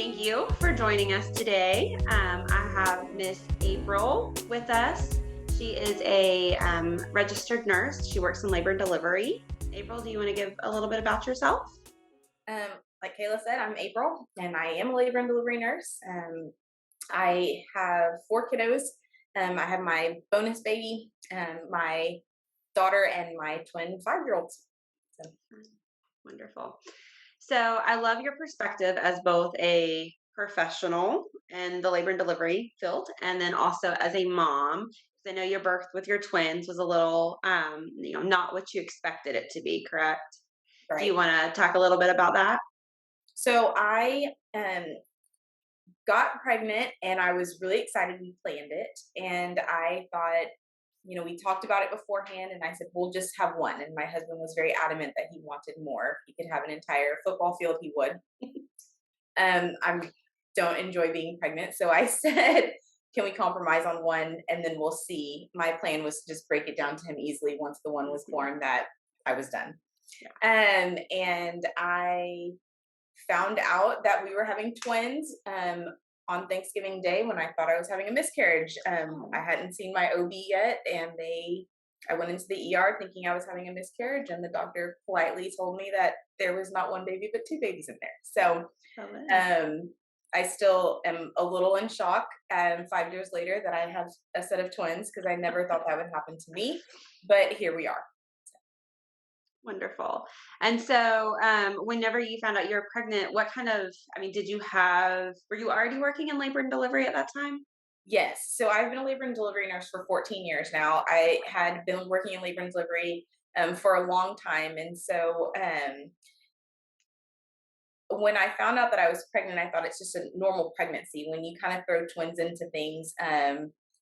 Thank you for joining us today. I have Miss April with us. She is a registered nurse. She works in labor and delivery. April, do you want to give a little bit about yourself? Um, like Kayla said, I'm April, and I am a labor and delivery nurse. I have four kiddos. I have my bonus baby, my daughter, and my twin 5-year-olds. So, Wonderful. So I love your perspective as both a professional in the labor and delivery field and then also as a mom. 'Cause I know your birth with your twins was a little, not what you expected it to be, correct? Do you right. want to talk a little bit about that? So I got pregnant, and I was really excited. We planned it, and I thought, we talked about it beforehand, and I said, we'll just have one. And my husband was very adamant that he wanted more. If he could have an entire football field, he would. I don't enjoy being pregnant. So I said, can we compromise on one and then we'll see? My plan was to just break it down to him easily once the one was Mhm. born that I was done. Yeah. And I found out that we were having twins on Thanksgiving Day when I thought I was having a miscarriage. I Oh, hadn't seen my OB yet, and I went into the ER thinking I was having a miscarriage, and the doctor politely told me that there was not one baby but two babies in there. So love it. um, I still am a little in shock 5 years later that I have a set of twins because I never thought that would happen to me. But here we are. Wonderful. And so, whenever you found out you were pregnant, were you already working in labor and delivery at that time? Yes. So I've been a labor and delivery nurse for 14 years now. I Okay. had been working in labor and delivery for a long time. And so when I found out that I was pregnant, I thought it's just a normal pregnancy. When you kind of throw twins into things,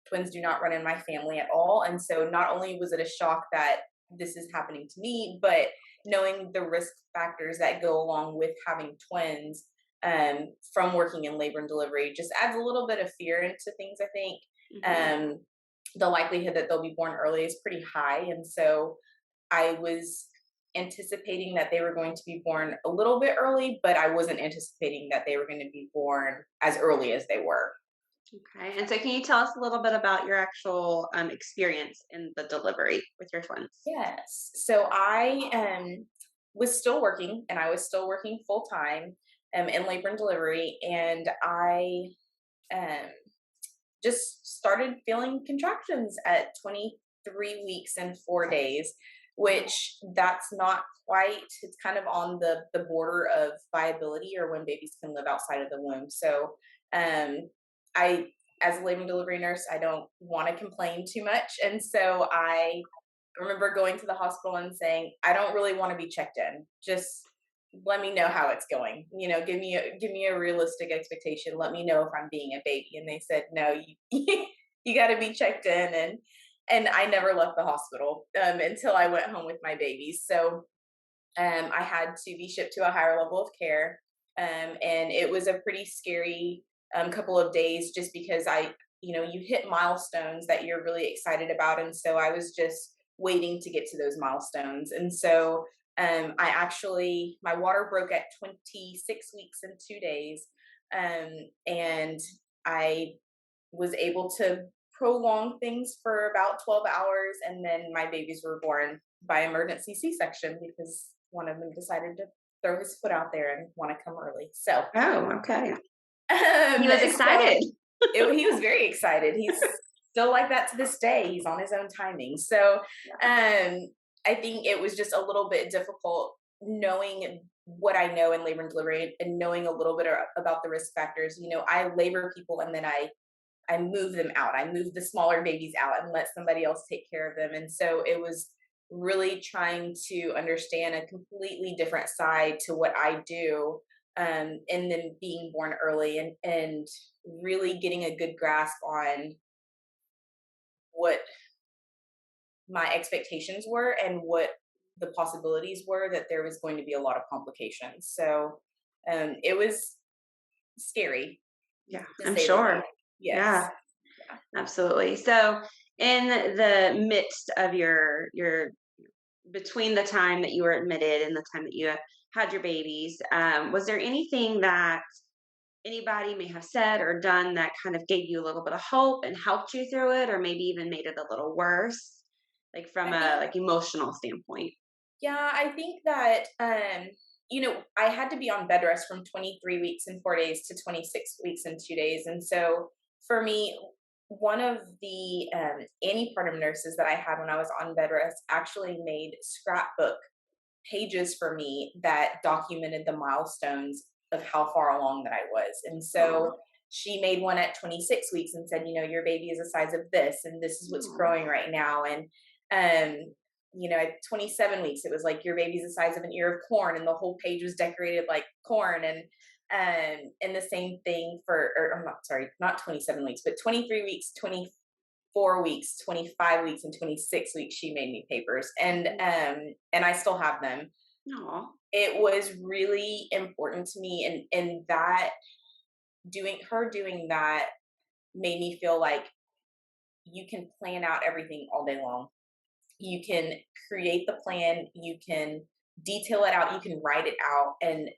twins do not run in my family at all. And so not only was it a shock that this is happening to me, but knowing the risk factors that go along with having twins from working in labor and delivery just adds a little bit of fear into things, I think. Hmm. Um, the likelihood that they'll be born early is pretty high. And so I was anticipating that they were going to be born a little bit early, but I wasn't anticipating that they were going to be born as early as they were. Okay. And so, can you tell us a little bit about your actual experience in the delivery with your twins? Yes. So I was still working, and I was still working full time in labor and delivery. And I um, just started feeling contractions at 23 weeks and 4 days, Wow. which that's not quite, it's kind of on the border of viability or when babies can live outside of the womb. So um, I, as a labor and delivery nurse, I don't want to complain too much. And so I remember going to the hospital and saying, I don't really want to be checked in. Just let me know how it's going. Give me a realistic expectation. Let me know if I'm being a baby. And they said, no, you you got to be checked in. And I never left the hospital until I went home with my babies. So I had to be shipped to a higher level of care, and it was a pretty scary couple of days just because you hit milestones that you're really excited about, and so I was just waiting to get to those milestones. And so I actually, my water broke at 26 weeks and 2 days, and I was able to prolong things for about 12 hours, and then my babies were born by emergency C-section because one of them decided to throw his foot out there and want to come early. So, Oh, okay. He um, was so excited. he was very excited. He's still like that to this day. He's on his own timing. So, Yeah. I think it was just a little bit difficult knowing what I know in labor and delivery and knowing a little bit about the risk factors. I labor people, and then I move them out. I move the smaller babies out and let somebody else take care of them. And so it was really trying to understand a completely different side to what I do, and then being born early, and really getting a good grasp on what my expectations were and what the possibilities were that there was going to be a lot of complications. So it was scary, Yeah, to I'm say the sure. least. Yes. Yeah, absolutely. So, in the midst of your between the time that you were admitted and the time that you had your babies, was there anything that anybody may have said or done that kind of gave you a little bit of hope and helped you through it, or maybe even made it a little worse, like from I a think, like emotional standpoint? yeah, I think that, I had to be on bed rest from 23 weeks and 4 days to 26 weeks and 2 days. And so for me, one of the antepartum nurses that I had when I was on bed rest actually made scrapbook pages for me that documented the milestones of how far along that I was. And Oh, so she made one at 26 weeks and said, your baby is the size of this, and this is what's growing right now. And, at 27 weeks, it was like, your baby's the size of an ear of corn, and the whole page was decorated like corn. And the same thing or I'm not sorry, not 27 weeks, but 23 weeks, 24 weeks, 25 weeks, and 26 weeks, she made me papers. And I still have them. no, It was really important to me, and that doing that made me feel like you can plan out everything all day long. You can create the plan, you can detail it out, you can write it out, and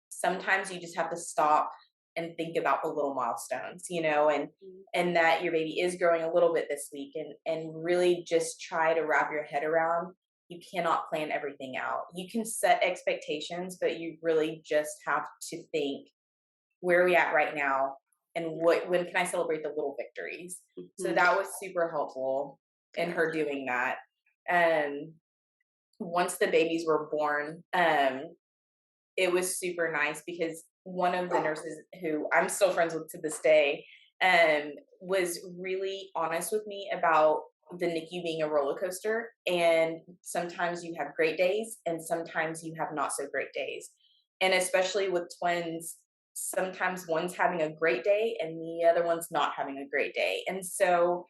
sometimes you just have to stop and think about the little milestones, and that your baby is growing a little bit this week, and really just try to wrap your head around. You cannot plan everything out. You can set expectations, but you really just have to think, where are we at right now, and when can I celebrate the little victories. So mhm, that was super helpful in good. her doing that. And once the babies were born, it was super nice because one of the nurses who I'm still friends with to this day, was really honest with me about the NICU being a roller coaster. And sometimes you have great days, and sometimes you have not so great days. And especially with twins, sometimes one's having a great day and the other one's not having a great day. And so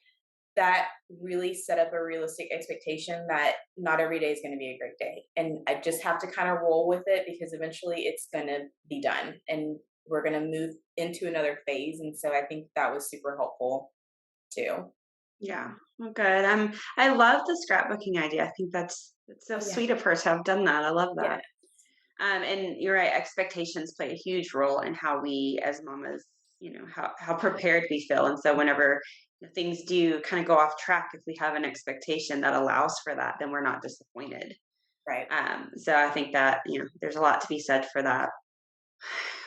that really set up a realistic expectation that not every day is going to be a great day. And I just have to kind of roll with it, because eventually it's going to be done and we're going to move into another phase. And so I think that was super helpful too. Yeah, well, good. I love the scrapbooking idea. I think that's so Oh, yeah. sweet of her to have done that. I love Yeah. that. And you're right, expectations play a huge role in how we as mamas, how prepared we feel. And so whenever things do kind of go off track, if we have an expectation that allows for that, then we're not disappointed. Right. So I think that, there's a lot to be said for that.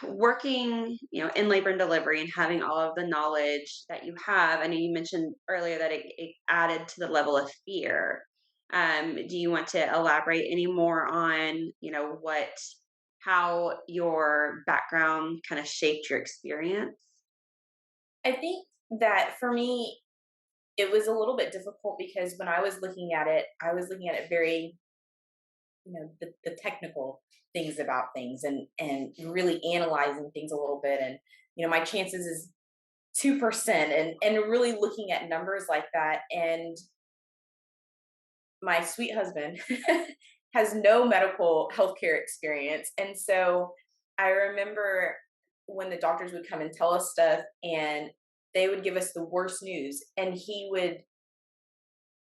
Working, in labor and delivery and having all of the knowledge that you have. I know you mentioned earlier that it added to the level of fear. Do you want to elaborate any more on, how your background kind of shaped your experience? I think that for me, it was a little bit difficult because when I was looking at it, I was looking at it very, the technical things about things, and really analyzing things a little bit. And, my chances is 2%, and really looking at numbers like that. And my sweet husband has no medical healthcare experience. And so I remember when the doctors would come and tell us stuff, and they would give us the worst news. And he would,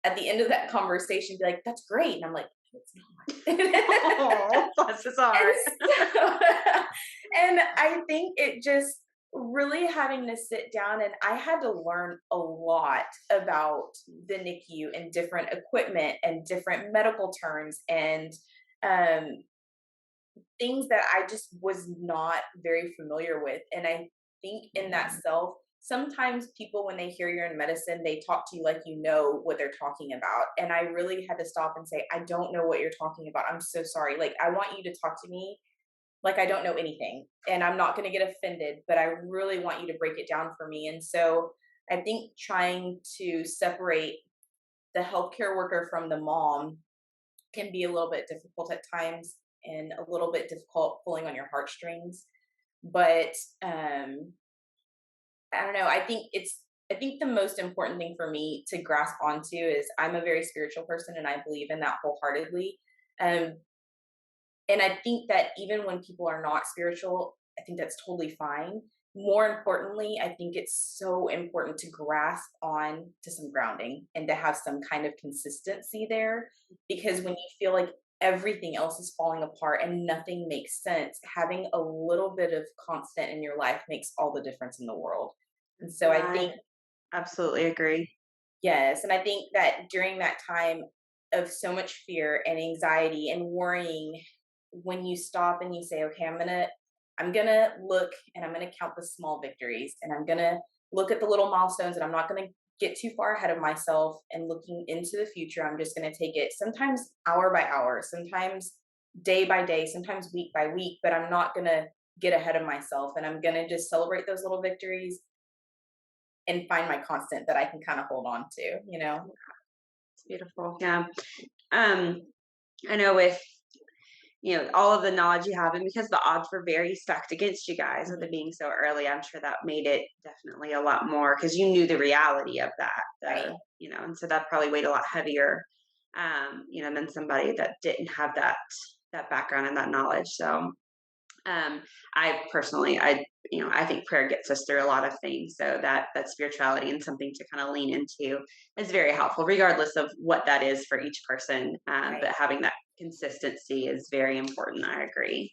at the end of that conversation, be like, "That's great." And I'm like, "No, it's not." Oh, bless his And heart. so, and I think it just really having to sit down, and I had to learn a lot about the NICU and different equipment and different medical terms, and um, things that I just was not very familiar with. And I think in that self, sometimes people, when they hear you're in medicine, they talk to you like you know what they're talking about. And I really had to stop and say, I don't know what you're talking about. I'm so sorry. Like, I want you to talk to me like I don't know anything. And I'm not going to get offended, but I really want you to break it down for me. And so I think trying to separate the healthcare worker from the mom can be a little bit difficult at times, and a little bit difficult pulling on your heartstrings. But I don't know. I think the most important thing for me to grasp onto is I'm a very spiritual person, and I believe in that wholeheartedly. Um, and I think that even when people are not spiritual, I think that's totally fine. More importantly, I think it's so important to grasp on to some grounding and to have some kind of consistency there. Because when you feel like everything else is falling apart and nothing makes sense, having a little bit of constant in your life makes all the difference in the world. And so I Yeah, think, I absolutely agree. yes, and I think that during that time of so much fear and anxiety and worrying, when you stop and you say, okay, I'm gonna look and I'm gonna count the small victories and I'm gonna look at the little milestones and I'm not gonna get too far ahead of myself and looking into the future. I'm just gonna take it sometimes hour by hour, sometimes day by day, sometimes week by week, but I'm not gonna get ahead of myself and I'm gonna just celebrate those little victories and find my constant that I can kind of hold on to, you know? It's beautiful. Yeah. Um, I know with all of the knowledge you have, and because the odds were very stacked against you guys with it Mhm. being so early, I'm sure that made it definitely a lot more because you knew the reality of that. Right. And so that probably weighed a lot heavier, than somebody that didn't have that background and that knowledge. So um, I personally, I think prayer gets us through a lot of things. So that spirituality and something to kind of lean into is very helpful, regardless of what that is for each person. But Right. having that consistency is very important. I agree.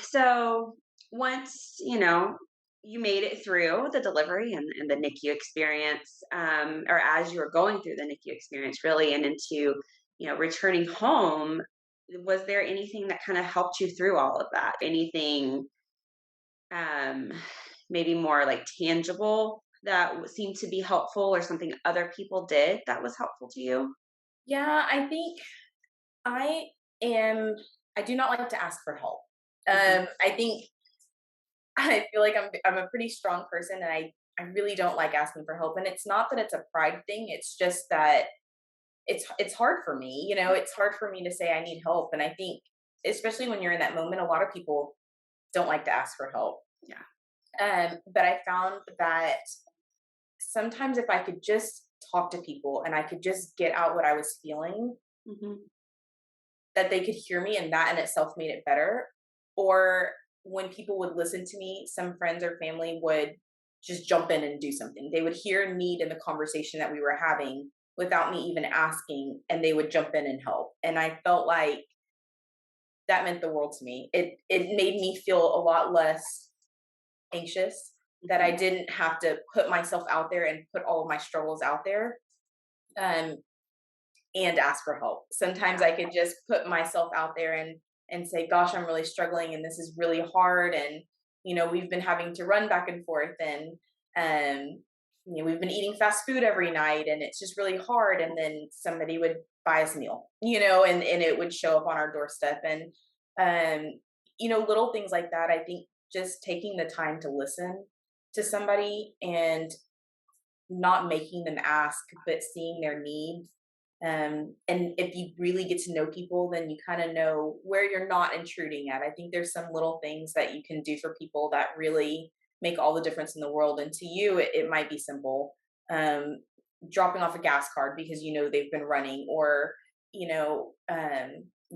So once you made it through the delivery and the NICU experience, or as you were going through the NICU experience, really, and into returning home, was there anything that kind of helped you through all of that? Anything um, maybe more like tangible that seemed to be helpful, or something other people did that was helpful to you? Yeah, I think I am, I do not like to ask for help. Hmm. I think I feel like I'm a pretty strong person and I really don't like asking for help. And it's not that it's a pride thing, it's just that it's hard for me, it's hard for me to say I need help. And I think especially when you're in that moment, a lot of people don't like to ask for help. Yeah. But I found that sometimes if I could just talk to people and I could just get out what I was feeling, Hmm. that they could hear me and that in itself made it better. Or when people would listen to me, some friends or family would just jump in and do something. They would hear need in the conversation that we were having without me even asking, and they would jump in and help. And I felt like that meant the world to me. It made me feel a lot less anxious, that I Hmm. didn't have to put myself out there and put all of my struggles out there. Um, and ask for help. Sometimes I could just put myself out there and say, "Gosh, I'm really struggling, and this is really hard." And we've been having to run back and forth, and um, we've been eating fast food every night, and it's just really hard. And then somebody would buy us a meal, and it would show up on our doorstep, and little things like that. I think just taking the time to listen to somebody and not making them ask, but seeing their needs. And if you really get to know people, then you kind of know where you're not intruding at. I think there's some little things that you can do for people that really make all the difference in the world. And to you, it might be simple. Dropping off a gas card because they've been running, or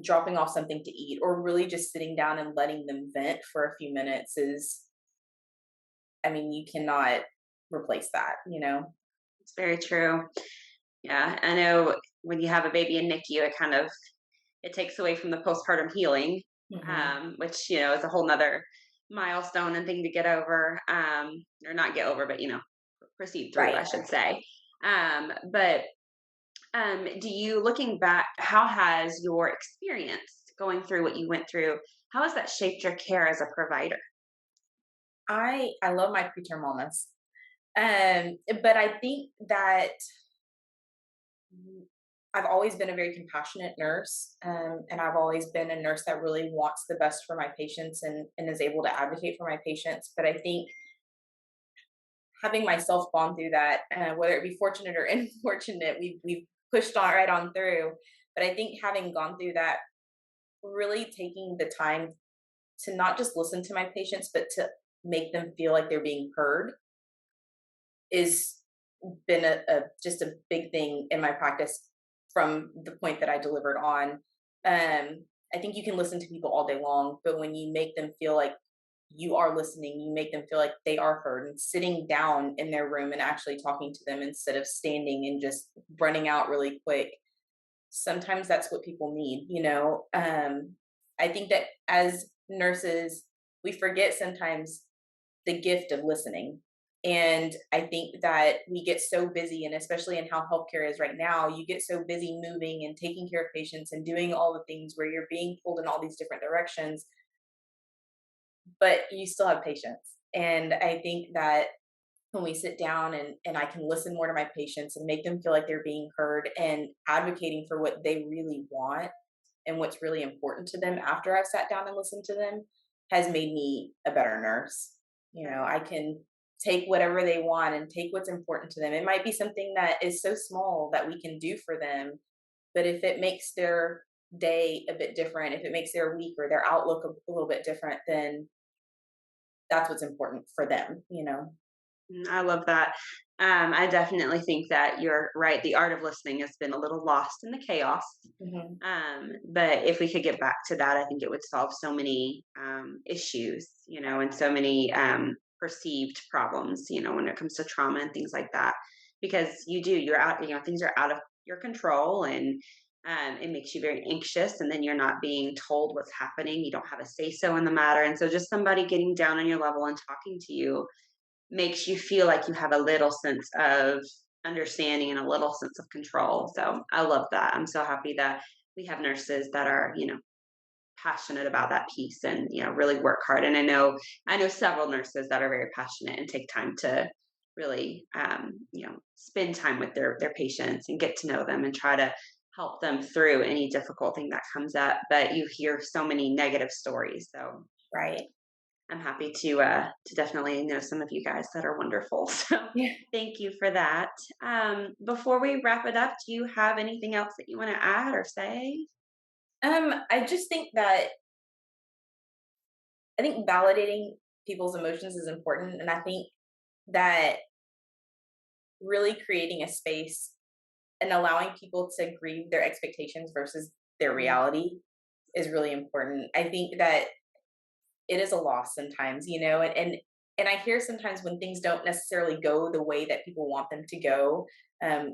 dropping off something to eat, or really just sitting down and letting them vent for a few minutes is, I mean, you cannot replace that. It's very true. Yeah, I know when you have a baby in NICU, it takes away from the postpartum healing, Hmm. which is a whole nother milestone and thing to get over, or not get over, but proceed through, Right. I should say. But do you, looking back, how has your experience going through what you went through? How has that shaped your care as a provider? I love my preterm wellness. But I think that I've always been a very compassionate nurse, and I've always been a nurse that really wants the best for my patients and is able to advocate for my patients. But I think having myself gone through that, whether it be fortunate or unfortunate, we've pushed on right on through. But I think having gone through that, really taking the time to not just listen to my patients, but to make them feel like they're being heard is been a just a big thing in my practice from the point that I delivered on. I think you can listen to people all day long, but when you make them feel like you are listening, you make them feel like they are heard, and sitting down in their room and actually talking to them instead of standing and just running out really quick. sometimes that's what people need, you know? I think that as nurses, we forget sometimes the gift of listening. And I think that we get so busy, and especially in how healthcare is right now, you get so busy moving and taking care of patients and doing all the things where you're being pulled in all these different directions, but you still have patients. And I think that when we sit down and I can listen more to my patients and make them feel like they're being heard and advocating for what they really want and what's really important to them after I've sat down and listened to them, has made me a better nurse. You know, I can take whatever they want and take what's important to them. It might be something that is so small that we can do for them, but if it makes their day a bit different, if it makes their week or their outlook a little bit different, then that's what's important for them, you know? I love that. I definitely think that you're right. The art of listening has been a little lost in the chaos. Hmm. But if we could get back to that, I think it would solve so many issues, and so many perceived problems, when it comes to trauma and things like that. Because you're out, things are out of your control, and it makes you very anxious. And then you're not being told what's happening. You don't have a say so in the matter. And so just somebody getting down on your level and talking to you makes you feel like you have a little sense of understanding and a little sense of control. So I love that. I'm so happy that we have nurses that are, passionate about that piece and, really work hard. And I know several nurses that are very passionate and take time to really, spend time with their patients and get to know them and try to help them through any difficult thing that comes up. But you hear so many negative stories. So Right. I'm happy to definitely know some of you guys that are wonderful. So Yeah. thank you for that. Before we wrap it up, do you have anything else that you want to add or say? I just think that I think validating people's emotions is important. And I think that really creating a space and allowing people to grieve their expectations versus their Mm, reality is really important. I think that it is a loss sometimes, you know, and I hear sometimes when things don't necessarily go the way that people want them to go,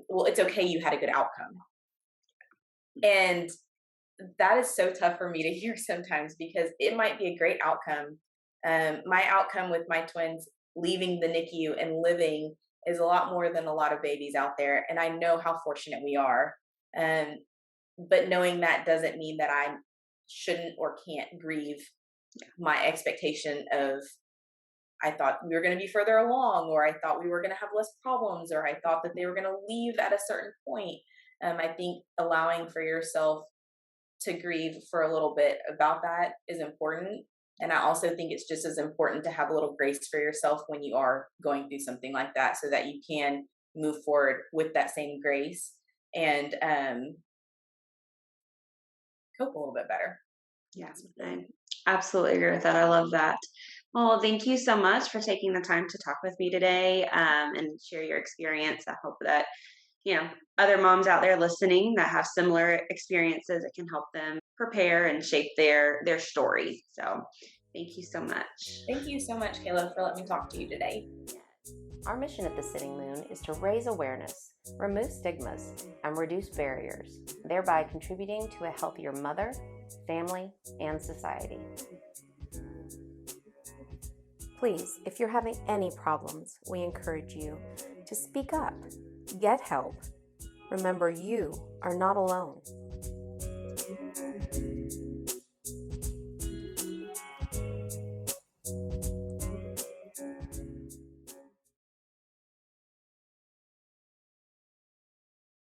well, it's okay, you had a good outcome. And that is so tough for me to hear sometimes because it might be a great outcome. My outcome with my twins leaving the NICU and living is a lot more than a lot of babies out there. And I know how fortunate we are. Um, but knowing that doesn't mean that I shouldn't or can't grieve my expectation of I thought we were going to be further along, or I thought we were going to have less problems, or I thought that they were going to leave at a certain point. I think allowing for yourself to grieve for a little bit about that is important. And I also think it's just as important to have a little grace for yourself when you are going through something like that so that you can move forward with that same grace and cope a little bit better. yeah, I absolutely agree with that. I love that. Well, thank you so much for taking the time to talk with me today and share your experience. I hope that other moms out there listening that have similar experiences, it can help them prepare and shape their story. So thank you so much. Thank you so much, Kayla, for letting me talk to you today. Our mission at the Sitting Moon is to raise awareness, remove stigmas, and reduce barriers, thereby contributing to a healthier mother, family, and society. Please, if you're having any problems, we encourage you to speak up, get help. Remember, you are not alone.